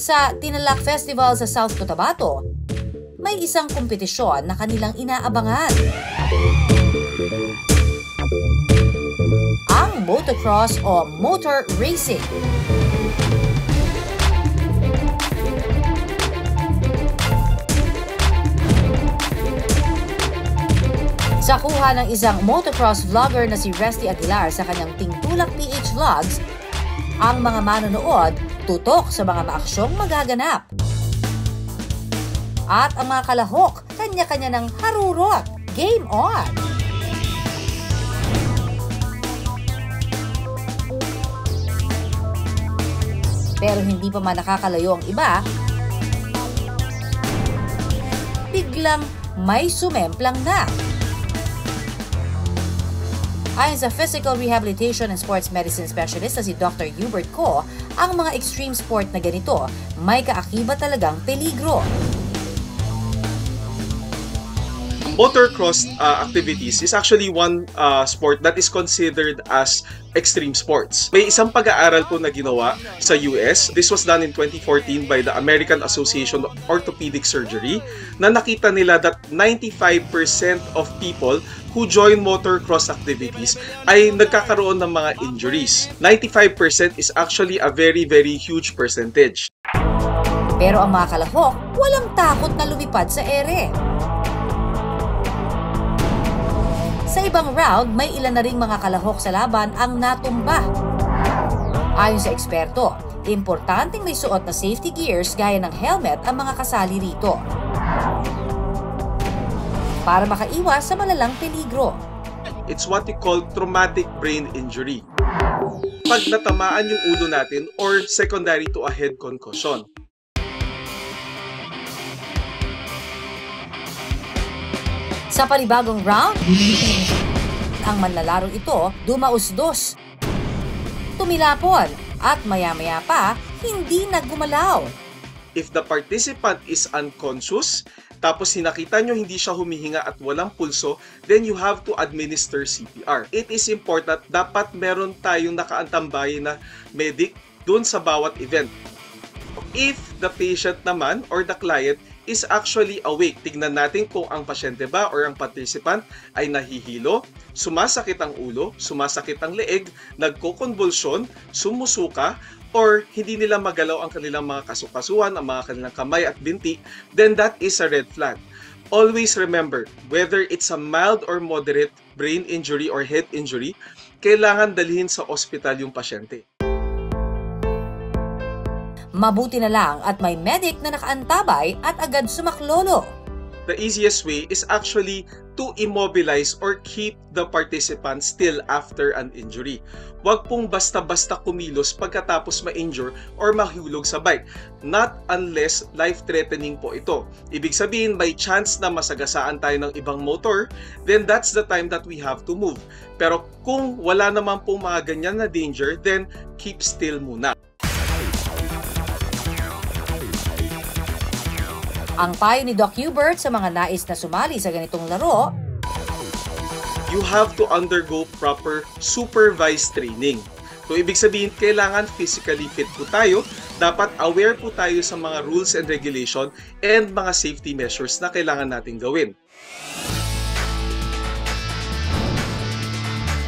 Sa Tinalak Festival sa South Cotabato, may isang kompetisyon na kanilang inaabangan. Ang motocross o motor racing. Sa kuha ng isang motocross vlogger na si Resty Aguilar sa kanyang Tingtulak PH Vlogs, ang mga manonood tutok sa mga maaksyong magaganap. At ang mga kalahok, kanya-kanya ng harurot. Game on! Pero hindi pa man nakakalayo ang iba, biglang may sumemplang na. Ayon sa Physical Rehabilitation and Sports Medicine Specialist na si Dr. Hubert Ko, ang mga extreme sport na ganito may kaakibat talagang peligro. Motocross activities is actually one sport that is considered as extreme sports. May isang pag-aaral po na ginawa sa US. This was done in 2014 by the American Association of Orthopedic Surgery na nakita nila that 95% of people who join motocross activities ay nagkakaroon ng mga injuries. 95% is actually a very, very huge percentage. Pero ang mga kalahok, walang takot na lumipad sa ere. Sa ibang round, may ilan na ring mga kalahok sa laban ang natumba. Ayon sa eksperto, importanteng may suot na safety gears gaya ng helmet ang mga kasali rito para makaiwas sa malalang peligro. It's what you call traumatic brain injury. Pag natamaan yung ulo natin or secondary to a head concussion. Sa panibagong round, ang manlalarong ito dumausdos, tumilapon at maya-maya pa hindi naggumalaw. If the participant is unconscious, tapos sinakita nyo hindi siya humihinga at walang pulso, then you have to administer CPR. It is important, dapat meron tayong nakaantambayan na medic dun sa bawat event. If the patient naman or the client is actually awake, tignan natin kung ang pasyente ba or ang participant ay nahihilo, sumasakit ang ulo, sumasakit ang leeg, nagko-convulsion, sumusuka, or hindi nila magalaw ang kanilang mga kasukasuan, ang mga kanilang kamay at binti, then that is a red flag. Always remember, whether it's a mild or moderate brain injury or head injury, kailangan dalhin sa ospital yung pasyente. Mabuti na lang at may medic na nakaantabay at agad sumaklolo. The easiest way is actually to immobilize or keep the participant still after an injury. Huwag pong basta-basta kumilos pagkatapos ma-injure or mahulog sa bike. Not unless life-threatening po ito. Ibig sabihin, may chance na masagasaan tayo ng ibang motor, then that's the time that we have to move. Pero kung wala naman pong mga ganyan na danger, then keep still muna. Ang payo ni Doc Hubert sa mga nais na sumali sa ganitong laro, you have to undergo proper supervised training. So, ibig sabihin, kailangan physically fit po tayo. Dapat aware po tayo sa mga rules and regulation and mga safety measures na kailangan natin gawin.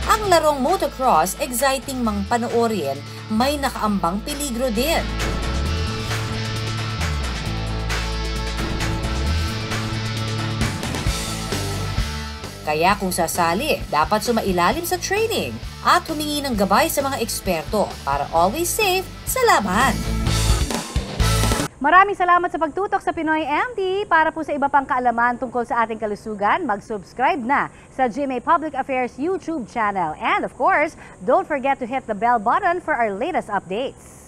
Ang larong motocross, exciting mang panoorin, may nakaambang peligro din. Kaya kung sasali, dapat sumailalim sa training at humingi ng gabay sa mga eksperto para always safe sa laban. Maraming salamat sa pagtutok sa Pinoy MD. Para po sa iba pang kaalaman tungkol sa ating kalusugan, mag-subscribe na sa GMA Public Affairs YouTube channel. And of course, don't forget to hit the bell button for our latest updates.